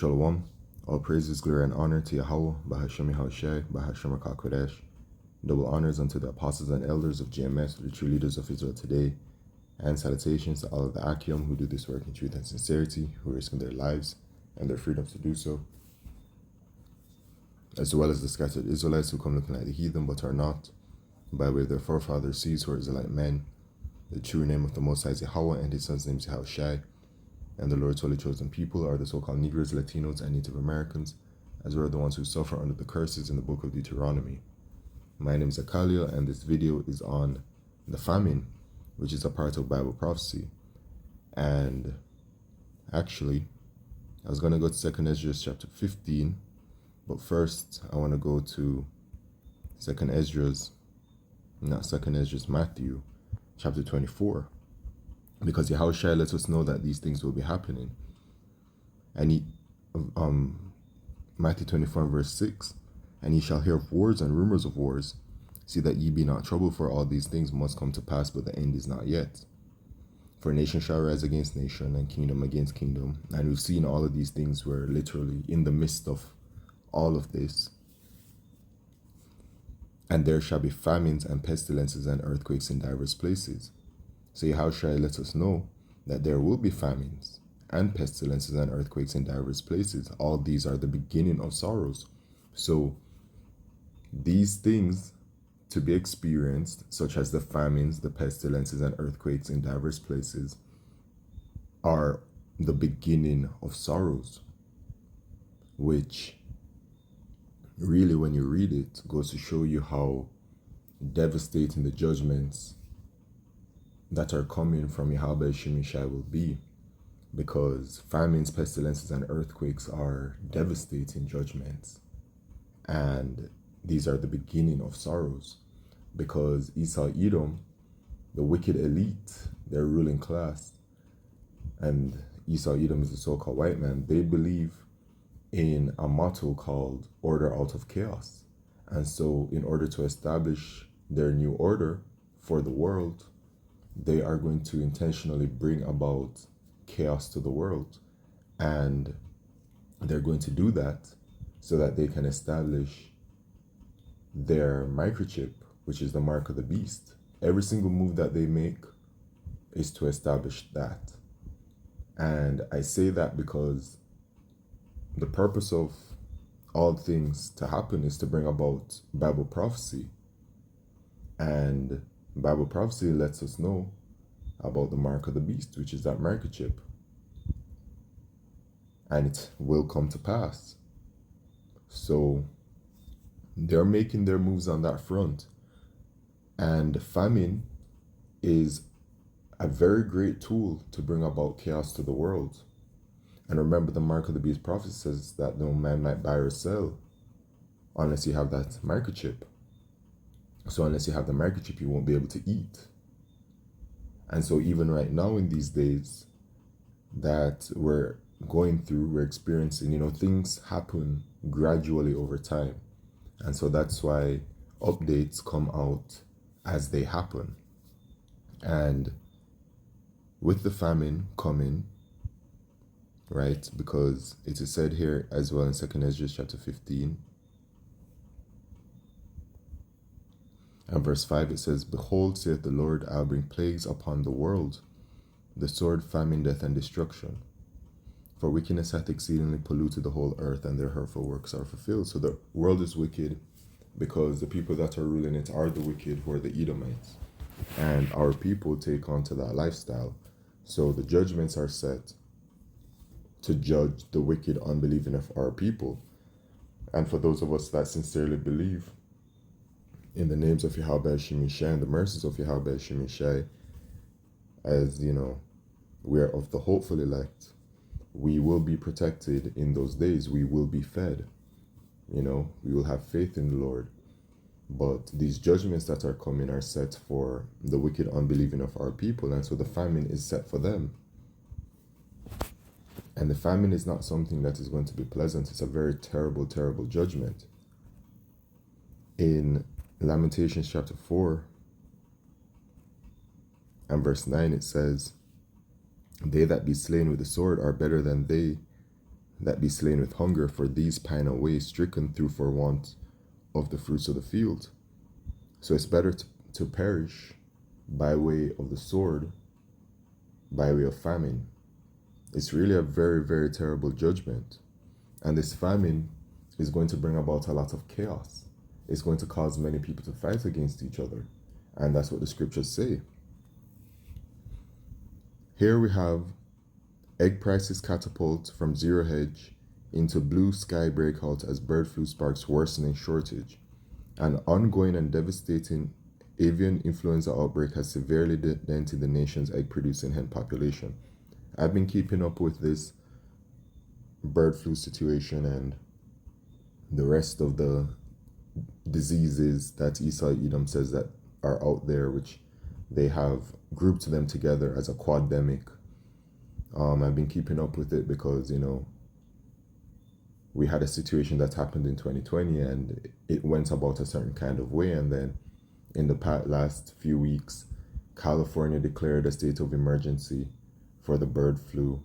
Shalom. All praises, glory, and honor to Yahweh, Bahashem Yahushai, Bahashem HaKodesh. Double honors unto the apostles and elders of GMS, the true leaders of Israel today, and salutations to all of the Akim who do this work in truth and sincerity, who are risking their lives and their freedoms to do so, as well as the scattered Israelites who come looking like the heathen but are not, by way of their forefathers seeds who are Israelite men. The true name of the Most High is Yahweh, and his son's name is Yahushai. And the Lord's holy chosen people are the so-called Negroes, Latinos, and Native Americans, as well as the ones who suffer under the curses in the book of Deuteronomy. My name is Akalia, and this video is on the famine, which is a part of Bible prophecy. And actually, I was going to go to 2nd Ezra chapter 15, but first I want to go to 2nd Ezra's, not 2nd Ezra's, Matthew chapter 24. Because Yahushua lets us know that these things will be happening. And he, Matthew 24 verse 6, and ye shall hear of wars and rumors of wars. See that ye be not troubled, for all these things must come to pass, but the end is not yet. For nation shall rise against nation, and kingdom against kingdom. And we've seen all of these things. We're literally in the midst of all of this. And there shall be famines and pestilences and earthquakes in diverse places. So Yahushua lets us know that there will be famines and pestilences and earthquakes in diverse places. All these are the beginning of sorrows. So these things to be experienced, such as the famines, the pestilences, and earthquakes in diverse places, are the beginning of sorrows, which really, when you read it, goes to show you how devastating the judgments that are coming from Yahweh Shemishai will be, because famines, pestilences, and earthquakes are devastating judgments, and these are the beginning of sorrows, because Esau Edom, the wicked elite, their ruling class, and Esau Edom is the so-called white man, they believe in a motto called order out of chaos. And so in order to establish their new order for the world, they are going to intentionally bring about chaos to the world. And they're going to do that so that they can establish their microchip, which is the mark of the beast. Every single move that they make is to establish that. And I say that because the purpose of all things to happen is to bring about Bible prophecy. And Bible prophecy lets us know about the mark of the beast, which is that microchip. And it will come to pass. So they're making their moves on that front. And famine is a very great tool to bring about chaos to the world. And remember, the mark of the beast prophecy says that no man might buy or sell unless you have that microchip. So unless you have the microchip, you won't be able to eat. And so even right now in these days that we're going through, we're experiencing, things happen gradually over time. And so that's why updates come out as they happen. And with the famine coming, right, because it is said here as well in 2nd Ezra chapter 15, and verse 5, it says, Behold, saith the Lord, I'll bring plagues upon the world, the sword, famine, death, and destruction. For wickedness hath exceedingly polluted the whole earth, and their hurtful works are fulfilled. So the world is wicked because the people that are ruling it are the wicked, who are the Edomites. And our people take on to that lifestyle. So the judgments are set to judge the wicked unbelieving of our people. And for those of us that sincerely believe in the names of Yahweh Shemishai and the mercies of Yahweh Shemishai, as we are of the hopeful elect, we will be protected in those days. We will be fed. We will have faith in the Lord. But these judgments that are coming are set for the wicked unbelieving of our people, and so the famine is set for them. And the famine is not something that is going to be pleasant. It's a very terrible, terrible judgment. In Lamentations chapter 4 and verse 9, it says, They that be slain with the sword are better than they that be slain with hunger, for these pine away, stricken through for want of the fruits of the field. So it's better to perish by way of the sword, by way of famine. It's really a very, very terrible judgment. And this famine is going to bring about a lot of chaos. It's going to cause many people to fight against each other. And that's what the scriptures say. Here we have egg prices catapult from zero hedge into blue sky breakout as bird flu sparks worsening shortage. An ongoing and devastating avian influenza outbreak has severely dented the nation's egg-producing hen population. I've been keeping up with this bird flu situation and the rest of the diseases that Esau Edom says that are out there, which they have grouped them together as a quademic. I've been keeping up with it because, we had a situation that happened in 2020 and it went about a certain kind of way. And then in the last few weeks, California declared a state of emergency for the bird flu.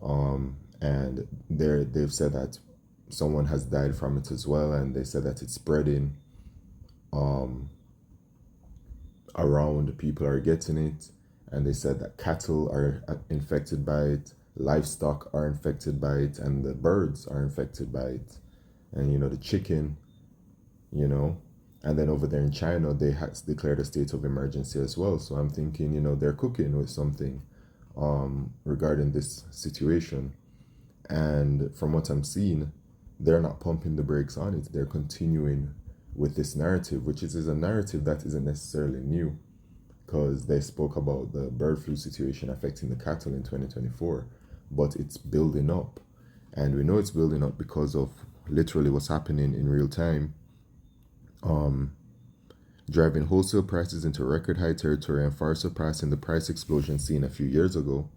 And they've said that someone has died from it as well. And they said that it's spreading around, people are getting it. And they said that cattle are infected by it, livestock are infected by it, and the birds are infected by it. And, the chicken, and then over there in China, they had declared a state of emergency as well. So I'm thinking, they're cooking with something regarding this situation. And from what I'm seeing, they're not pumping the brakes on it. They're continuing with this narrative, which is a narrative that isn't necessarily new, because they spoke about the bird flu situation affecting the cattle in 2024, but it's building up. And we know it's building up because of literally what's happening in real time, driving wholesale prices into record high territory and far surpassing the price explosion seen a few years ago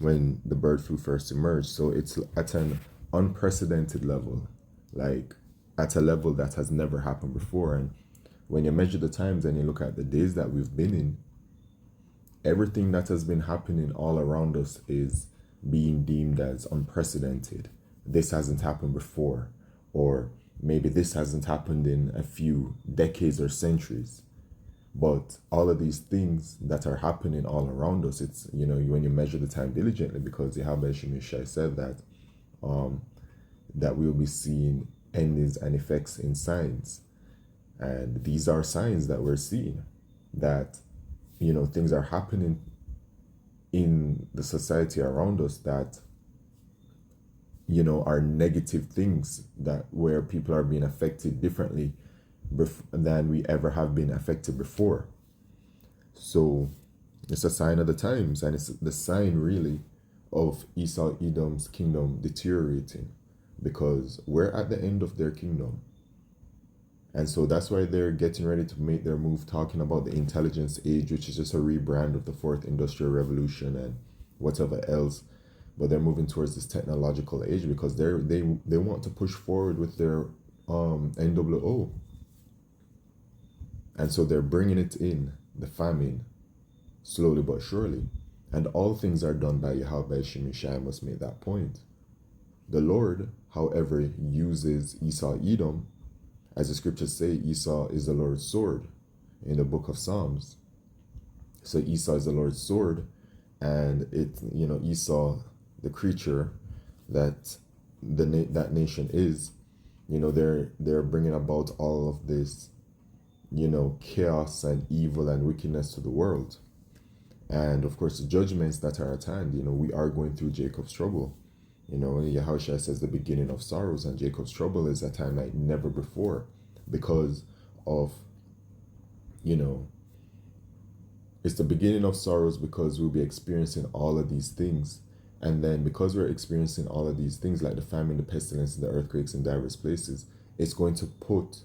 when the bird flu first emerged. So it's at an unprecedented level, like at a level that has never happened before. And when you measure the times and you look at the days that we've been in, everything that has been happening all around us is being deemed as unprecedented. This hasn't happened before, or maybe this hasn't happened in a few decades or centuries. But all of these things that are happening all around us, it's, when you measure the time diligently, because Yahweh Shemishai said that that we will be seeing endings and effects in signs. And these are signs that we're seeing, that, things are happening in the society around us that, are negative things, that where people are being affected differently than we ever have been affected before. So it's a sign of the times, and it's the sign really of Esau Edom's kingdom deteriorating, because we're at the end of their kingdom. And so that's why they're getting ready to make their move, talking about the intelligence age, which is just a rebrand of the fourth industrial revolution and whatever else. But they're moving towards this technological age because they want to push forward with their NWO. And so they're bringing it in, the famine, slowly but surely. And all things are done by Yahweh Shemishai. I must make that point. The Lord, however, uses Esau Edom. As the scriptures say, Esau is the Lord's sword in the book of Psalms. So Esau is the Lord's sword, and Esau, the creature that that nation is, they're bringing about all of this, chaos and evil and wickedness to the world. And of course, the judgments that are at hand, we are going through Jacob's trouble. Yahushua says the beginning of sorrows, and Jacob's trouble is a time like never before, because of, it's the beginning of sorrows because we'll be experiencing all of these things. And then because we're experiencing all of these things, like the famine, the pestilence, the earthquakes in diverse places, it's going to put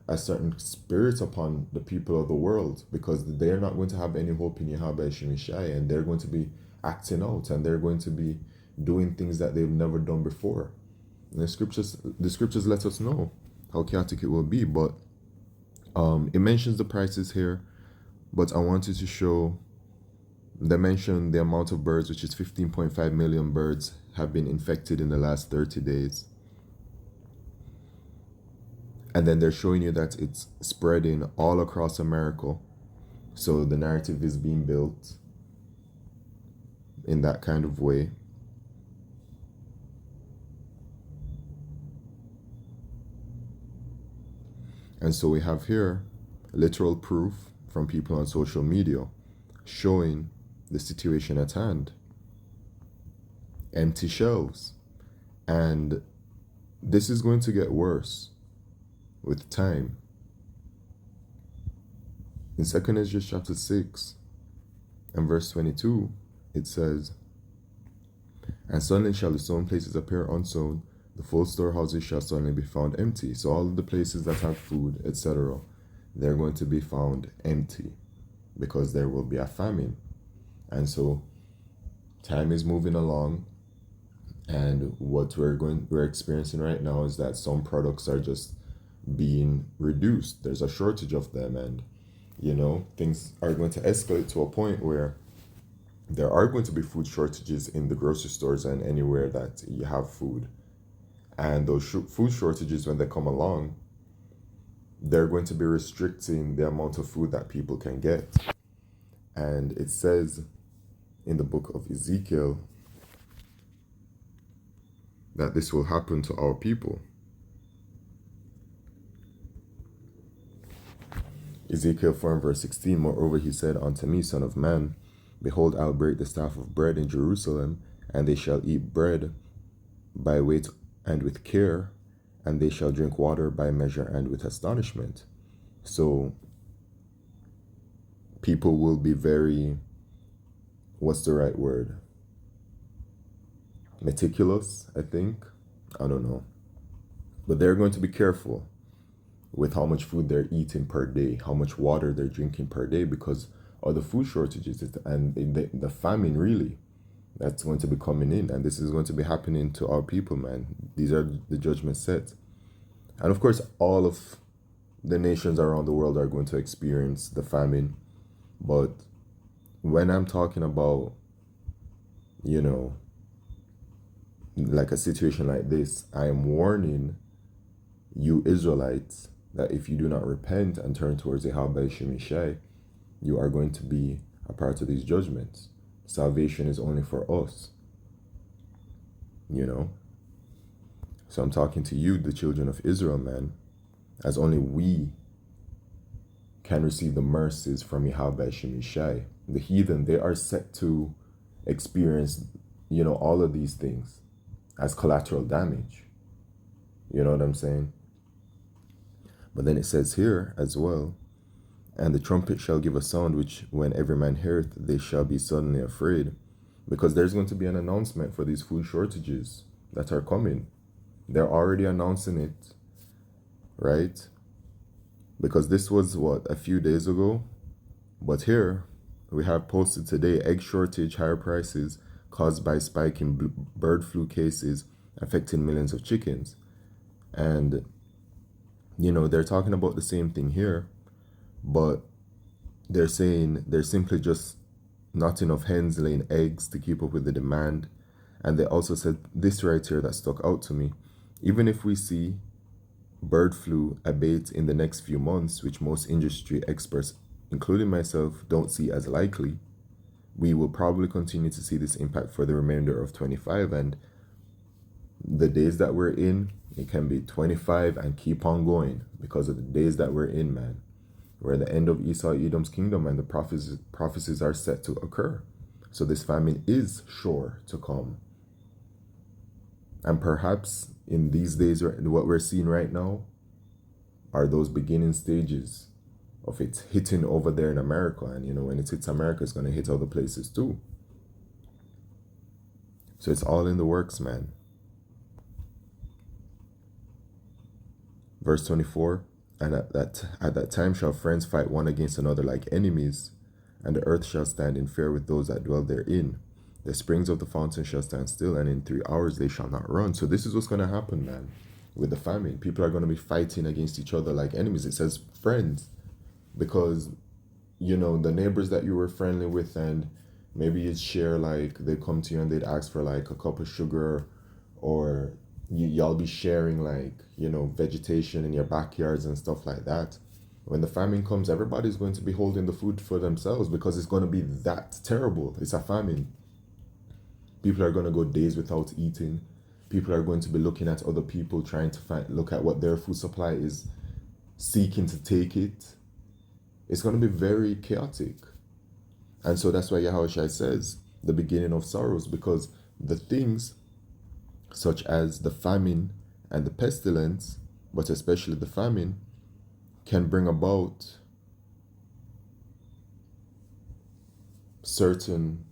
a certain spirit upon the people of the world, because they're not going to have any hope in Yahweh Shemishai, and they're going to be acting out, and they're going to be doing things that they've never done before. And the scriptures let us know how chaotic it will be. But it mentions the prices here, but I wanted to show They mention the amount of birds, which is 15.5 million birds, have been infected in the last 30 days. And then they're showing you that it's spreading all across America. So the narrative is being built in that kind of way. And so we have here literal proof from people on social media showing the situation at hand. Empty shelves. And this is going to get worse with time. In 2 Ezra chapter 6 and verse 22, it says, "And suddenly shall the sown places appear unsown, the full storehouses shall suddenly be found empty." So all of the places that have food, etc., they're going to be found empty because there will be a famine. And so time is moving along, and what we're experiencing right now is that some products are just being reduced. There's a shortage of them, and things are going to escalate to a point where there are going to be food shortages in the grocery stores and anywhere that you have food. And those food shortages, when they come along, they're going to be restricting the amount of food that people can get. And it says in the book of Ezekiel that this will happen to our people. Ezekiel 4 and verse 16, "Moreover he said unto me, Son of man, behold, I'll break the staff of bread in Jerusalem, and they shall eat bread by weight and with care, and they shall drink water by measure and with astonishment." So people will be very, what's the right word? Meticulous, I think. I don't know. But they're going to be careful with how much food they're eating per day, how much water they're drinking per day, because of the food shortages and the famine, really, that's going to be coming in. And this is going to be happening to our people, man. These are the judgments set. And of course, all of the nations around the world are going to experience the famine. But when I'm talking about, like a situation like this, I am warning you Israelites that if you do not repent and turn towards Yahweh Shemishai, you are going to be a part of these judgments. Salvation is only for us. So I'm talking to you, the children of Israel, man, as only we can receive the mercies from Yahweh Shemishai. The heathen, they are set to experience, all of these things as collateral damage. You know what I'm saying? But then it says here as well, "And the trumpet shall give a sound, which when every man heareth, they shall be suddenly afraid." Because there's going to be an announcement for these food shortages that are coming. They're already announcing it, right? Because this was, a few days ago? But here, we have posted today, egg shortage, higher prices caused by spike in bird flu cases affecting millions of chickens. And they're talking about the same thing here, but they're saying there's simply just not enough hens laying eggs to keep up with the demand. And they also said this right here that stuck out to me. Even if we see bird flu abate in the next few months, which most industry experts, including myself, don't see as likely, we will probably continue to see this impact for the remainder of 25. And the days that we're in, it can be 25 and keep on going because of the days that we're in, man. We're at the end of Esau Edom's kingdom, and the prophecies are set to occur. So this famine is sure to come. And perhaps in these days, what we're seeing right now are those beginning stages of it hitting over there in America. And when it hits America, it's going to hit other places too. So it's all in the works, man. Verse 24, "And at that time shall friends fight one against another like enemies, and the earth shall stand in fear with those that dwell therein. The springs of the fountain shall stand still, and in 3 hours they shall not run." So this is what's going to happen, man, with the famine. People are going to be fighting against each other like enemies. It says friends, because, the neighbors that you were friendly with and Maybe you'd share, like, they come to you and they'd ask for like a cup of sugar, or y'all be sharing, like, vegetation in your backyards and stuff like that. When the famine comes, everybody's going to be holding the food for themselves because it's going to be that terrible. It's a famine. People are going to go days without eating. People are going to be looking at other people, trying to look at what their food supply is, seeking to take it. It's going to be very chaotic. And so that's why Yahushua says the beginning of sorrows, because the things such as the famine and the pestilence, but especially the famine, can bring about certain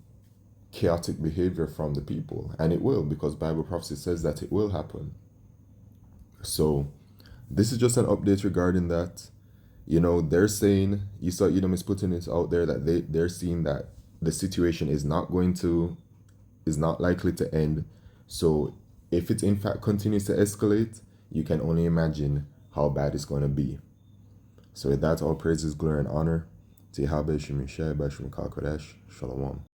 chaotic behavior from the people. And it will, because Bible prophecy says that it will happen. So this is just an update regarding that. They're saying, Esau Edom is putting this out there, that they're seeing that the situation is not likely to end. So if it in fact continues to escalate, you can only imagine how bad it's going to be. So with that, all praises, glory, and honor to Yahweh Shemishai Bashim Kakodesh. Shalom.